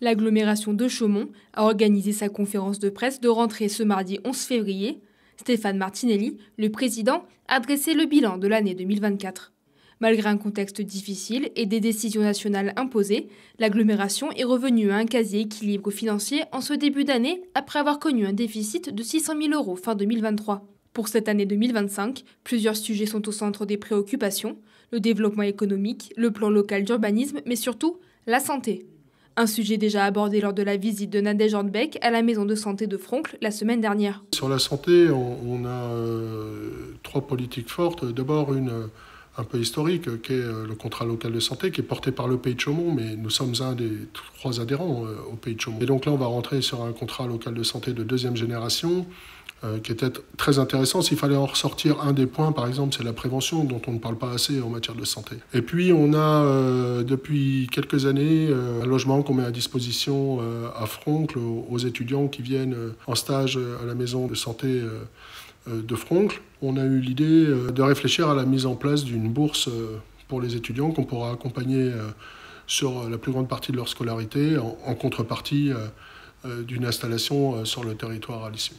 L'agglomération de Chaumont a organisé sa conférence de presse de rentrée ce mardi 11 février. Stéphane Martinelli, le président, a dressé le bilan de l'année 2024. Malgré un contexte difficile et des décisions nationales imposées, l'agglomération est revenue à un quasi-équilibre financier en ce début d'année après avoir connu un déficit de 600 000 € fin 2023. Pour cette année 2025, plusieurs sujets sont au centre des préoccupations, le développement économique, le plan local d'urbanisme, mais surtout la santé. Un sujet déjà abordé lors de la visite de Nadège Hornbeck à la maison de santé de Froncles la semaine dernière. Sur la santé, on a trois politiques fortes. D'abord une un peu historique, qui est le contrat local de santé, qui est porté par le Pays de Chaumont, mais nous sommes un des 3 adhérents au Pays de Chaumont. Et donc là, on va rentrer sur un contrat local de santé de 2e génération, qui était très intéressant. S'il fallait en ressortir un des points, par exemple, c'est la prévention, dont on ne parle pas assez en matière de santé. Et puis, on a depuis quelques années un logement qu'on met à disposition à Froncles aux étudiants qui viennent en stage à la maison de santé de Froncles. On a eu l'idée de réfléchir à la mise en place d'une bourse pour les étudiants qu'on pourra accompagner sur la plus grande partie de leur scolarité en contrepartie d'une installation sur le territoire à l'issue.